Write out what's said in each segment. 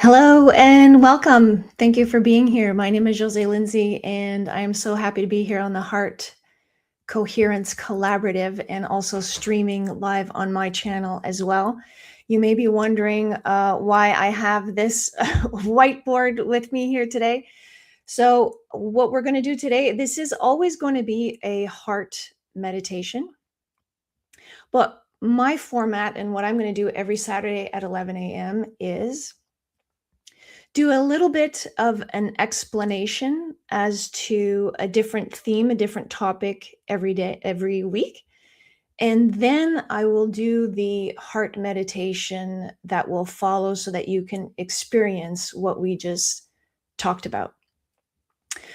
Hello and welcome. Thank you for being here. My name is Jose Lindsay, and I am so happy to be here on the Heart Coherence Collaborative and also streaming live on my channel as well. You may be wondering why I have this whiteboard with me here today. So, what we're going to do today, this is always going to be a heart meditation, but my format and what I'm going to do every Saturday at 11 a.m. is do a little bit of an explanation as to a different theme, a different topic every day, every week. And then I will do the heart meditation that will follow so that you can experience what we just talked about.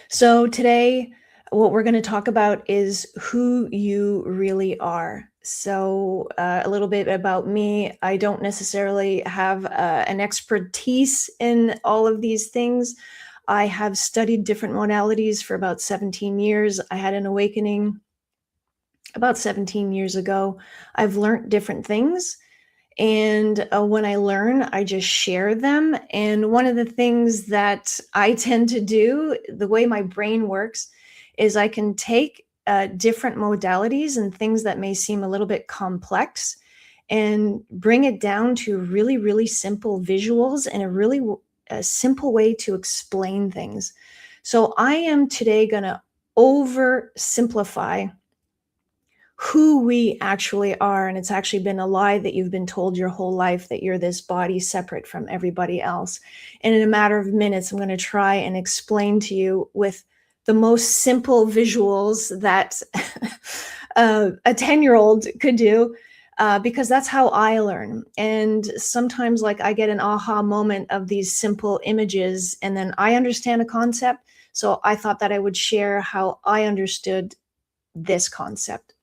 So today, what we're going to talk about is who you really are. So a little bit about me. I don't necessarily have an expertise in all of these things. I have studied different modalities for about 17 years. I had an awakening about 17 years ago. I've learned different things. And when I learn, I just share them. And one of the things that I tend to do, the way my brain works, is I can take different modalities and things that may seem a little bit complex and bring it down to really, really simple visuals and a simple way to explain things. So I am today going to oversimplify who we actually are. And it's actually been a lie that you've been told your whole life, that you're this body separate from everybody else. And in a matter of minutes, I'm going to try and explain to you with the most simple visuals that a 10-year-old could do, because that's how I learn. And sometimes, like, I get an aha moment of these simple images, and then I understand a concept. So I thought that I would share how I understood this concept.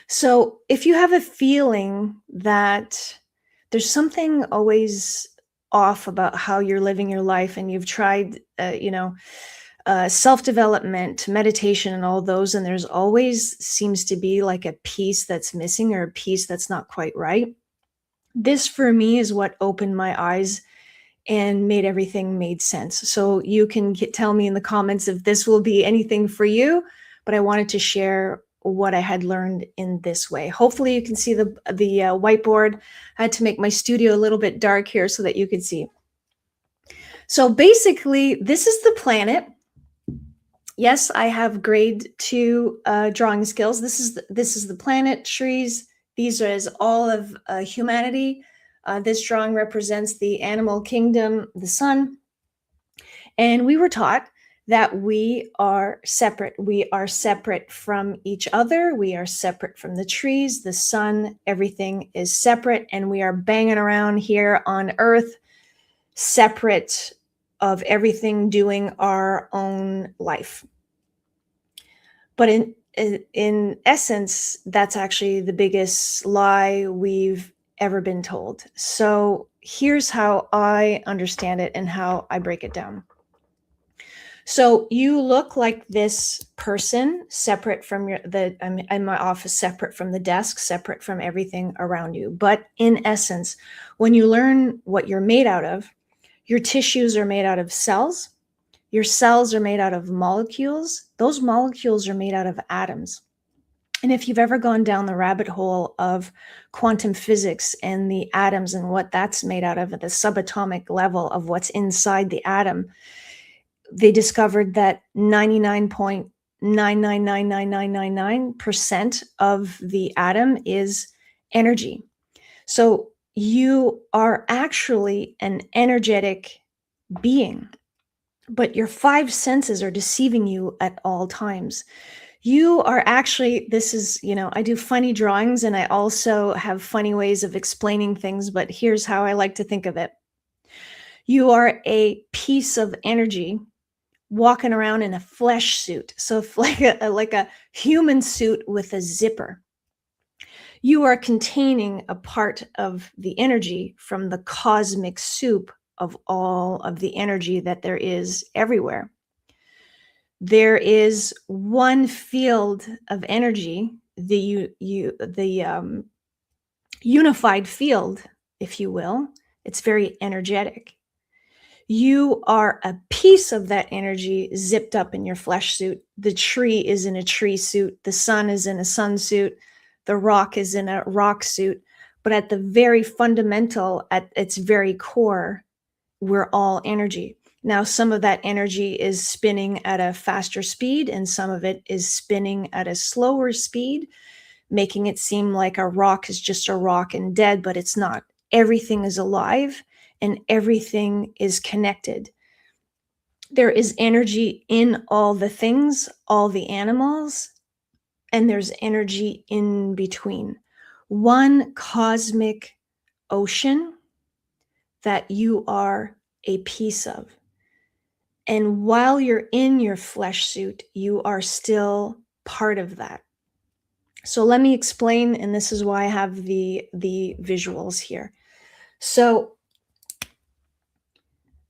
So if you have a feeling that there's something always off about how you're living your life, and you've tried, self-development, meditation, and all those, and there's always seems to be like a piece that's missing or a piece that's not quite right. This for me is what opened my eyes and made everything made sense. So you can tell me in the comments if this will be anything for you, but I wanted to share what I had learned in this way. Hopefully you can see the whiteboard. I had to make my studio a little bit dark here so that you could see. So basically, this is the planet. Yes, I have grade 2 drawing skills. This is the planet, trees. These are all of humanity. This drawing represents the animal kingdom, the sun. And we were taught that we are separate. We are separate from each other. We are separate from the trees, the sun. Everything is separate. And we are banging around here on Earth, separate of everything, doing our own life. But in essence, that's actually the biggest lie we've ever been told. So here's how I understand it and how I break it down. So you look like this person, separate from I'm in my office, separate from the desk, separate from everything around you. But in essence, when you learn what you're made out of, your tissues are made out of cells. Your cells are made out of molecules. Those molecules are made out of atoms. And if you've ever gone down the rabbit hole of quantum physics and the atoms and what that's made out of at the subatomic level of what's inside the atom, they discovered that 99.999999% of the atom is energy. So you are actually an energetic being, but your 5 senses are deceiving you at all times. You are actually, this is, I do funny drawings and I also have funny ways of explaining things, but here's how I like to think of it. You are a piece of energy walking around in a flesh suit. So like a human suit with a zipper. You are containing a part of the energy from the cosmic soup of all of the energy that there is everywhere. There is one field of energy, the unified field, if you will. It's very energetic. You are a piece of that energy zipped up in your flesh suit. The tree is in a tree suit. The sun is in a sun suit. The rock is in a rock suit. But at the very fundamental, at its very core, we're all energy. Now, some of that energy is spinning at a faster speed, and some of it is spinning at a slower speed, making it seem like a rock is just a rock and dead, but it's not. Everything is alive and everything is connected. There is energy in all the things, all the animals, and there's energy in between. One cosmic ocean that you are a piece of. And while you're in your flesh suit, you are still part of that. So let me explain, and this is why I have the visuals here. So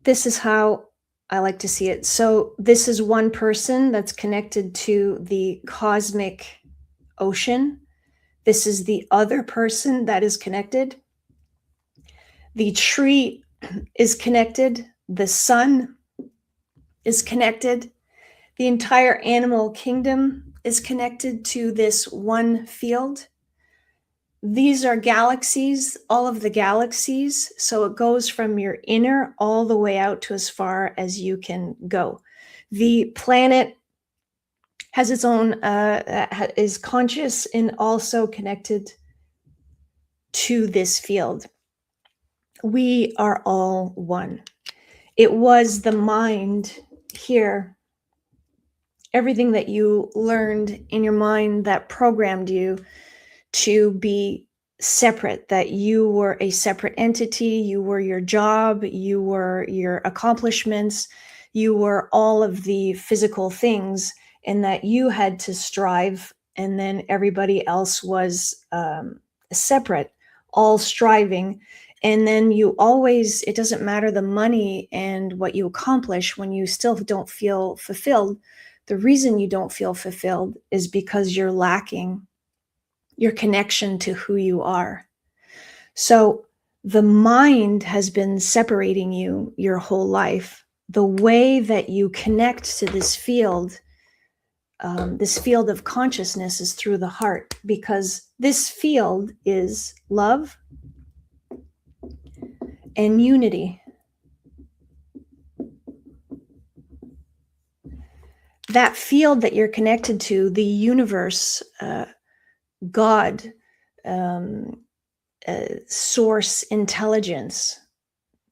this is how I like to see it. So this is one person that's connected to the cosmic ocean. This is the other person that is connected. The tree is connected. The sun is connected. The entire animal kingdom is connected to this one field. These are galaxies, all of the galaxies. So it goes from your inner all the way out to as far as you can go. The planet has its own, is conscious and also connected to this field. We are all one. It was the mind here, everything that you learned in your mind that programmed you to be separate, that you were a separate entity, you were your job, you were your accomplishments, you were all of the physical things, and that you had to strive, and then everybody else was separate, all striving. And then you always, it doesn't matter the money and what you accomplish when you still don't feel fulfilled. The reason you don't feel fulfilled is because you're lacking your connection to who you are. So the mind has been separating you your whole life. The way that you connect to this field of consciousness is through the heart, because this field is love and unity. That field that you're connected to, the universe, God, source intelligence,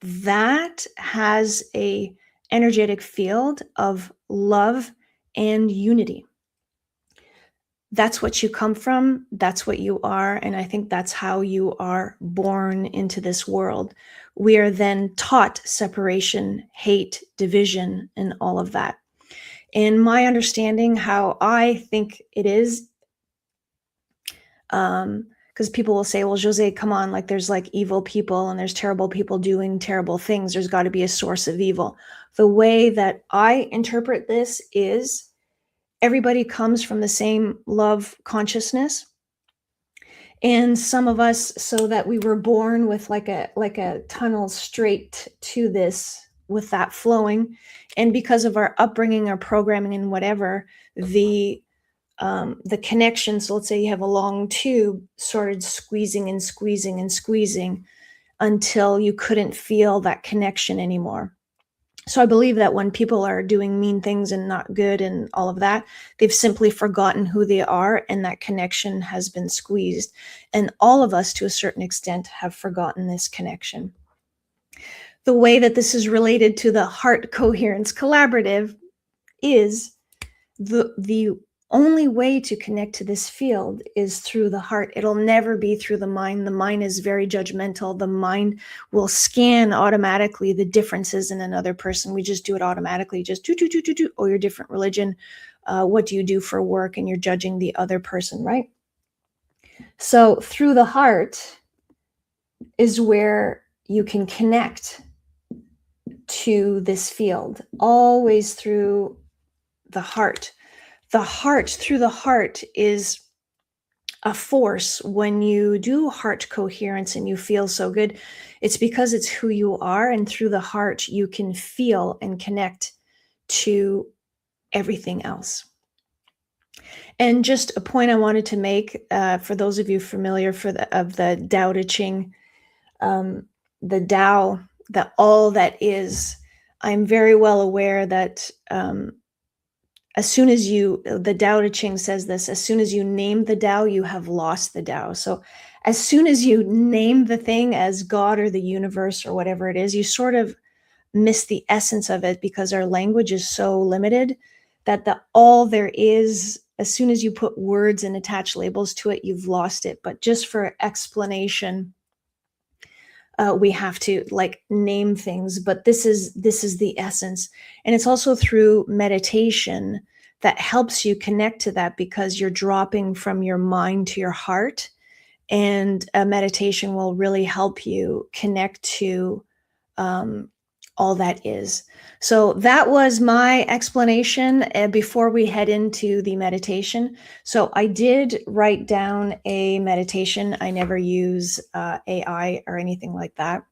that has a energetic field of love and unity. That's what you come from, that's what you are, and I think that's how you are born into this world. We are then taught separation, hate, division, and all of that. In my understanding, how I think it is, because people will say, well, Jose, come on, like there's like evil people and there's terrible people doing terrible things. There's got to be a source of evil. The way that I interpret this is everybody comes from the same love consciousness. And some of us, so that we were born with like a tunnel straight to this, with that flowing. And because of our upbringing, our programming and whatever, the connection, so let's say you have a long tube, started squeezing and squeezing and squeezing until you couldn't feel that connection anymore. So I believe that when people are doing mean things and not good and all of that, they've simply forgotten who they are, and that connection has been squeezed. And all of us, to a certain extent, have forgotten this connection. The way that this is related to the Heart Coherence Collaborative is the only way to connect to this field is through the heart. It'll never be through the mind. The mind is very judgmental. The mind will scan automatically the differences in another person. We just do it automatically. Just do. Oh, you're different religion. What do you do for work? And you're judging the other person, right? So through the heart is where you can connect to this field, always through the heart. The heart, through the heart, is a force when you do heart coherence and you feel so good. It's because it's who you are, and through the heart you can feel and connect to everything else. And just a point I wanted to make, for those of you familiar of the Tao Te Ching, um, the Tao, that all that is, I'm very well aware that as soon as the Tao Te Ching says this, as soon as you name the Tao, you have lost the Tao. So as soon as you name the thing as God or the universe or whatever it is, you sort of miss the essence of it, because our language is so limited that the all there is, as soon as you put words and attach labels to it, you've lost it. But just for explanation, we have to like name things, but this is the essence. And it's also through meditation that helps you connect to that, because you're dropping from your mind to your heart, and a meditation will really help you connect to all that is. So that was my explanation before we head into the meditation. So I did write down a meditation. I never use AI or anything like that.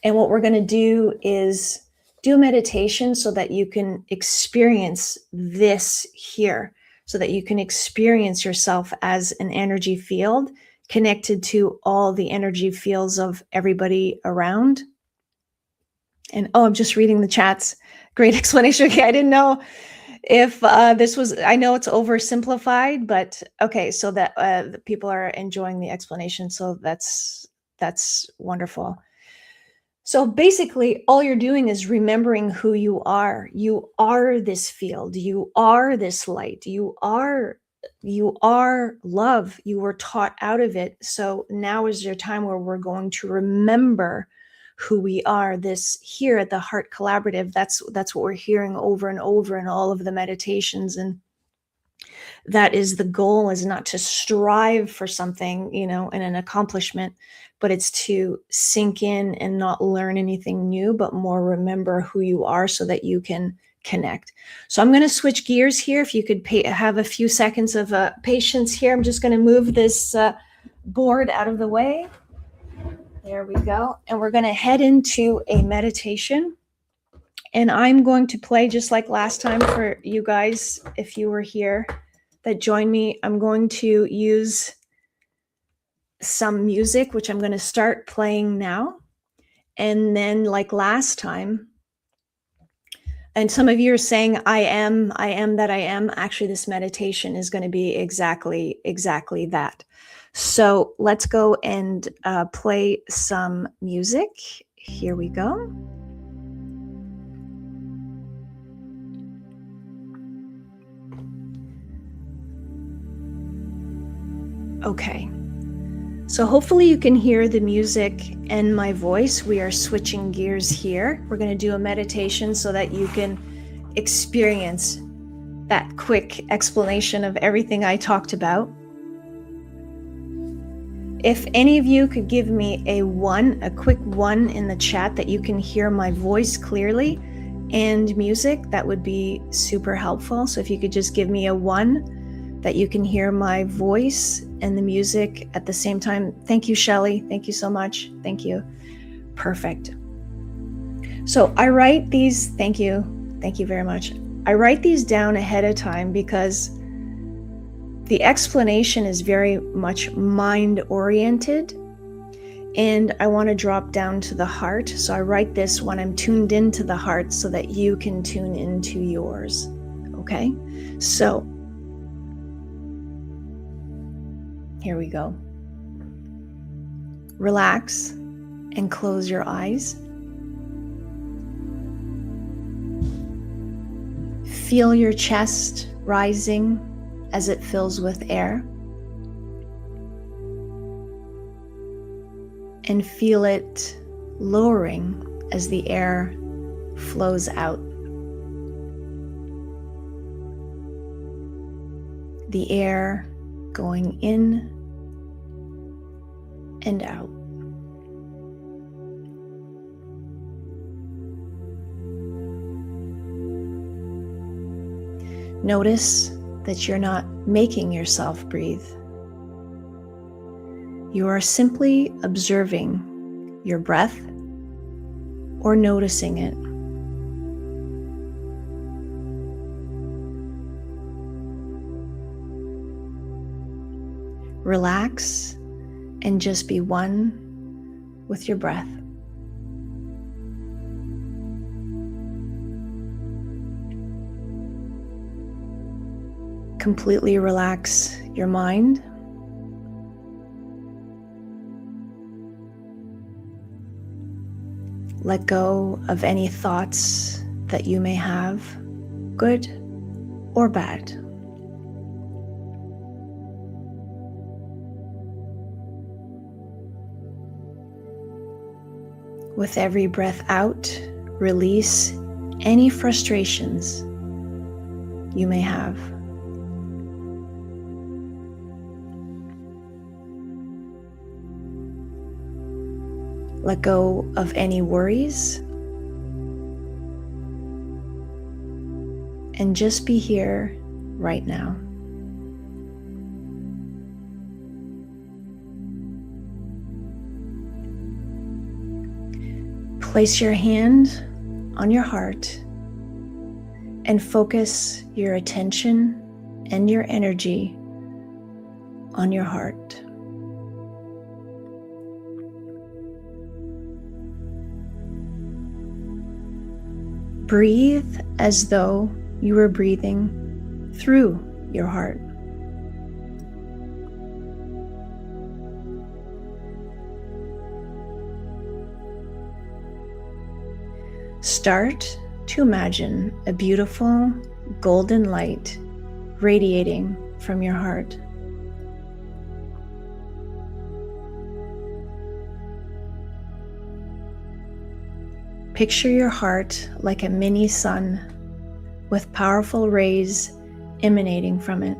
And what we're going to do is do a meditation so that you can experience this here, so that you can experience yourself as an energy field connected to all the energy fields of everybody around. And oh, I'm just reading the chats. Great explanation. Okay, I didn't know if this was, I know it's oversimplified, but okay, so that the people are enjoying the explanation. So that's wonderful. So basically, all you're doing is remembering who you are. You are this field. You are this light. You are love. You were taught out of it. So now is your time where we're going to remember who we are. This here at the Heart Collaborative, that's what we're hearing over and over in all of the meditations. And that is the goal, is not to strive for something, and an accomplishment, but it's to sink in and not learn anything new, but more remember who you are so that you can connect. So I'm going to switch gears here. If you could have a few seconds of patience here. I'm just going to move this board out of the way. There we go. And we're going to head into a meditation. And I'm going to play just like last time for you guys, if you were here, that joined me. I'm going to use some music, which I'm going to start playing now. And then like last time, and some of you are saying, I am that I am. Actually, this meditation is going to be exactly that. So let's go and play some music. Here we go. Okay. So hopefully you can hear the music and my voice. We are switching gears here. We're going to do a meditation so that you can experience that quick explanation of everything I talked about. If any of you could give me a quick one in the chat that you can hear my voice clearly and music, that would be super helpful. So if you could just give me a 1 that you can hear my voice and the music at the same time. Thank you, Shelley. Thank you so much. Thank you. Perfect. So I write these, thank you very much. I write these down ahead of time because the explanation is very much mind-oriented, and I want to drop down to the heart. So I write this when I'm tuned into the heart so that you can tune into yours. Okay? So here we go. Relax and close your eyes. Feel your chest rising as it fills with air. And feel it lowering as the air flows out. The air going in and out. Notice that you're not making yourself breathe. You are simply observing your breath or noticing it. Relax and just be one with your breath. Completely relax your mind. Let go of any thoughts that you may have, good or bad. With every breath out, release any frustrations you may have. Let go of any worries and just be here right now. Place your hand on your heart and focus your attention and your energy on your heart. Breathe as though you were breathing through your heart. Start to imagine a beautiful golden light radiating from your heart. Picture your heart like a mini sun with powerful rays emanating from it.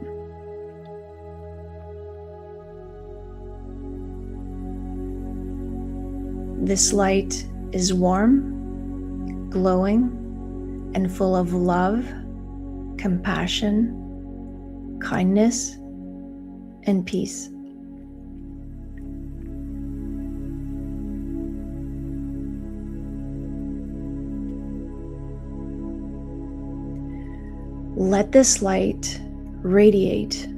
This light is warm, glowing, and full of love, compassion, kindness, and peace. Let this light radiate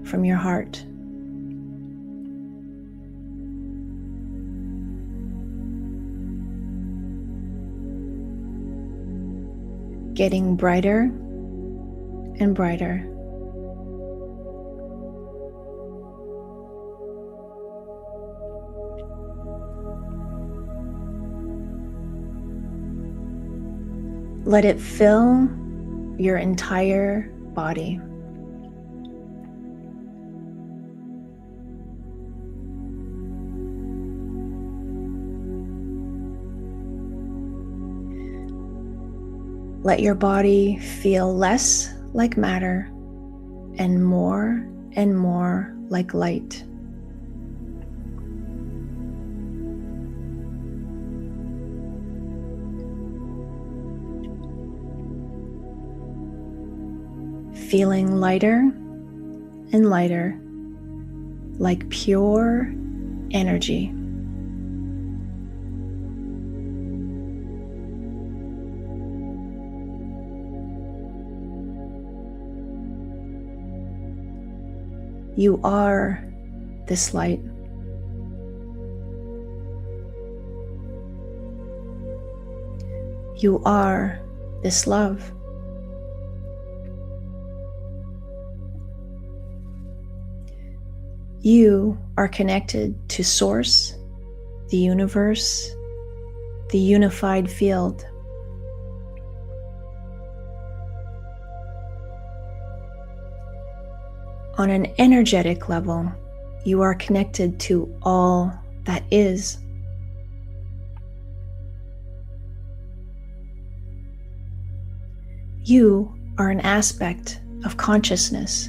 from your heart. Getting brighter and brighter. Let it fill your entire body. Let your body feel less like matter and more like light. Feeling lighter and lighter, like pure energy. You are this light. You are this love. You are connected to Source, the universe, the unified field. On an energetic level, you are connected to all that is. You are an aspect of consciousness,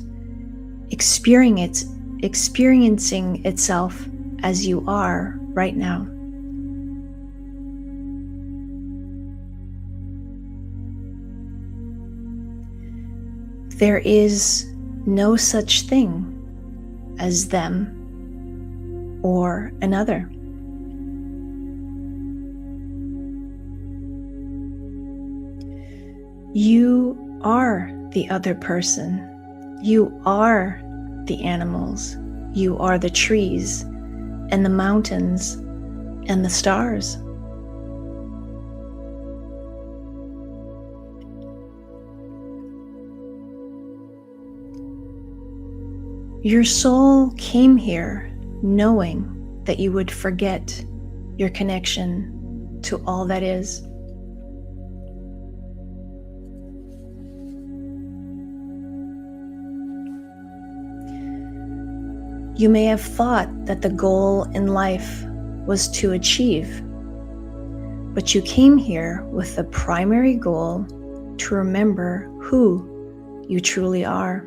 experiencing itself as you are right now. There is no such thing as them or another. You are the other person. You are the animals. You are the trees and the mountains and the stars. Your soul came here knowing that you would forget your connection to all that is. You may have thought that the goal in life was to achieve, but you came here with the primary goal to remember who you truly are.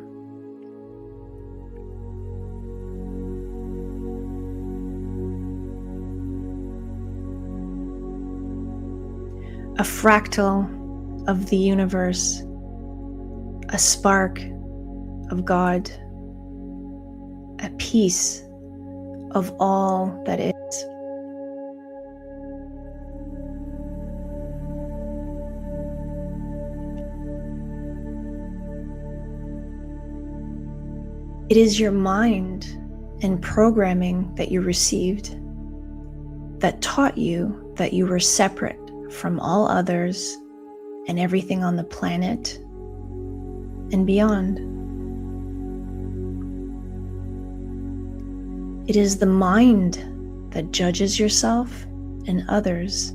A fractal of the universe, a spark of God, a piece of all that is. It is your mind and programming that you received that taught you that you were separate from all others and everything on the planet and beyond. It is the mind that judges yourself and others.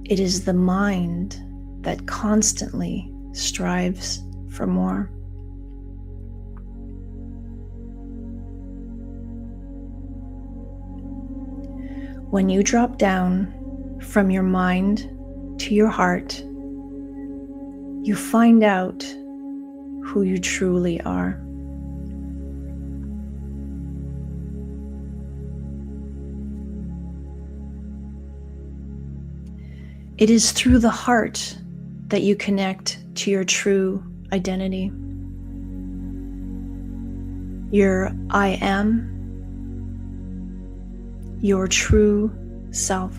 It is the mind that constantly strives for more. When you drop down from your mind to your heart, you find out who you truly are. It is through the heart that you connect to your true identity. Your I am, your true self.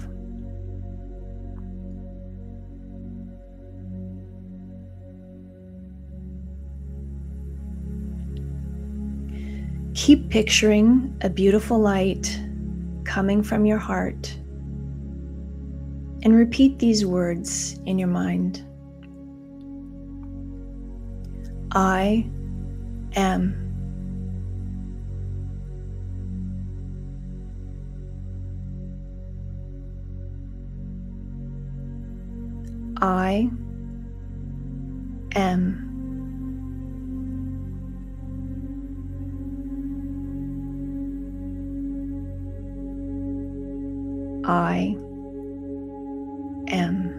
Keep picturing a beautiful light coming from your heart and repeat these words in your mind. I am. I am. I am.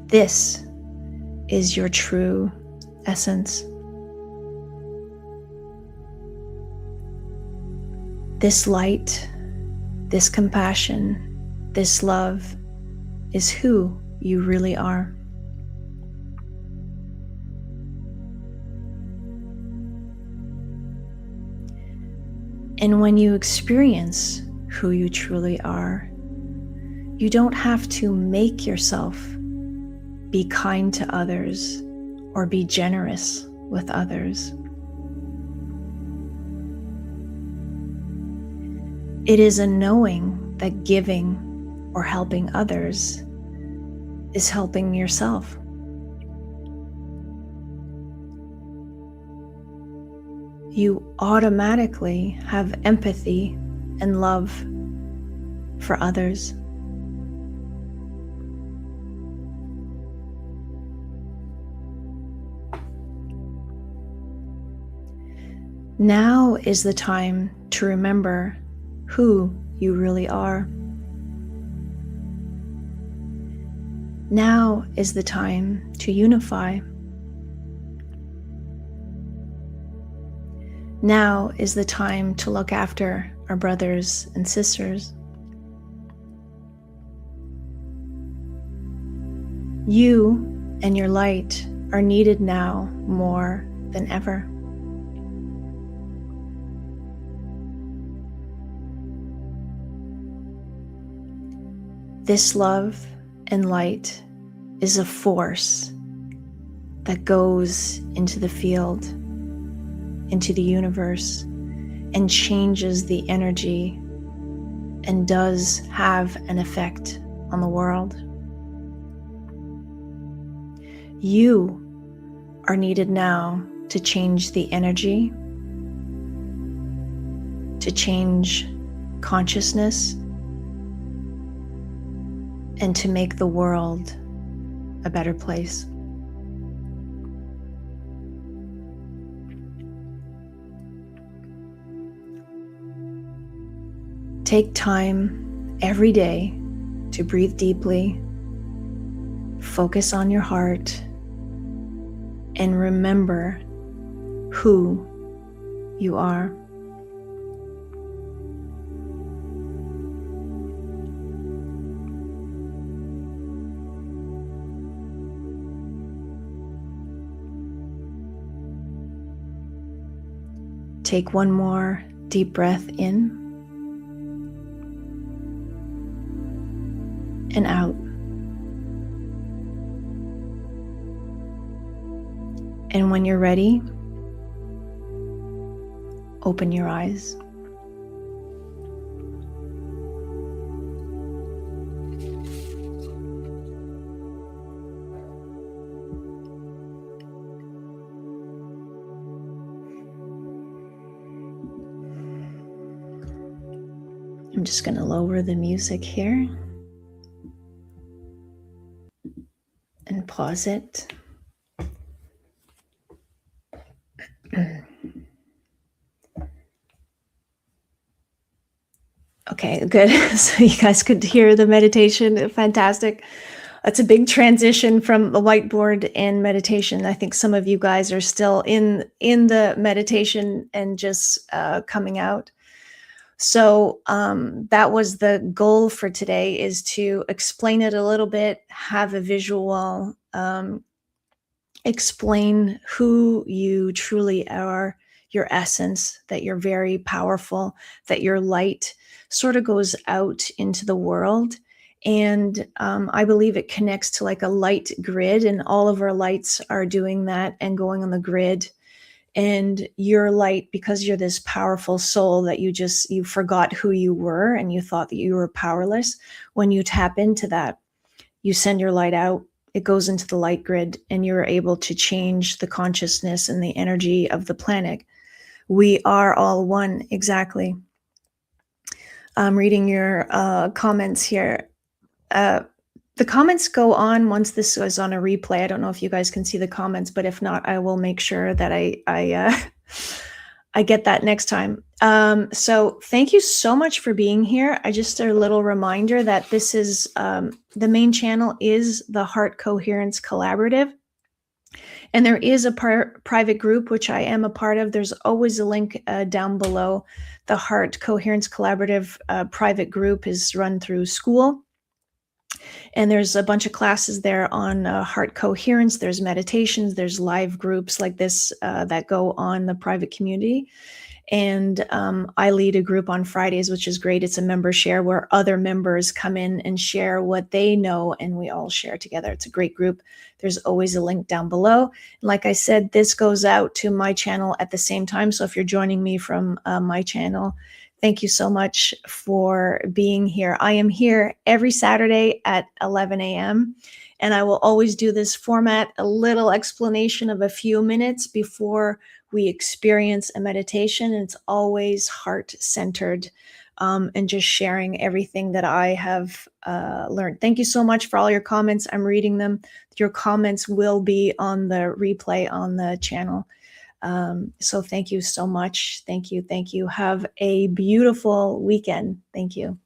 This is your true essence. This light, this compassion, this love is who you really are. And when you experience who you truly are, you don't have to make yourself be kind to others or be generous with others. It is a knowing that giving or helping others is helping yourself. You automatically have empathy and love for others. Now is the time to remember who you really are. Now is the time to unify. Now is the time to look after our brothers and sisters. You and your light are needed now more than ever. This love and light is a force that goes into the field, into the universe, and changes the energy and does have an effect on the world. You are needed now to change the energy, to change consciousness, and to make the world a better place. Take time every day to breathe deeply, focus on your heart, and remember who you are. Take one more deep breath in and out. And when you're ready, open your eyes. I'm just going to lower the music here and pause it. Okay, good. So you guys could hear the meditation. Fantastic. It's a big transition from the whiteboard and meditation. I think some of you guys are still in the meditation and just coming out. So that was the goal for today, is to explain it a little bit, have a visual, explain who you truly are, your essence, that you're very powerful, that your light sort of goes out into the world. And I believe it connects to like a light grid, and all of our lights are doing that and going on the grid. And your light, because you're this powerful soul that you forgot who you were and you thought that you were powerless. When you tap into that, you send your light out, it goes into the light grid, and you're able to change the consciousness and the energy of the planet. We are all one, exactly. I'm reading your comments here. The comments go on once this is on a replay. I don't know if you guys can see the comments, but if not, I will make sure that I get that next time. So thank you so much for being here. Just a little reminder that this is the main channel is the Heart Coherence Collaborative. And there is a private group, which I am a part of. There's always a link down below. The Heart Coherence Collaborative private group is run through school. And there's a bunch of classes there on heart coherence. There's meditations, there's live groups like this that go on the private community. And I lead a group on Fridays, which is great. It's a member share where other members come in and share what they know, and we all share together. It's a great group. There's always a link down below. And like I said, this goes out to my channel at the same time. So if you're joining me from my channel, thank you so much for being here. I am here every Saturday at 11 a.m. And I will always do this format, a little explanation of a few minutes before we experience a meditation. And it's always heart-centered and just sharing everything that I have learned. Thank you so much for all your comments. I'm reading them. Your comments will be on the replay on the channel. So thank you so much. Thank you. Thank you. Have a beautiful weekend. Thank you.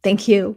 Thank you.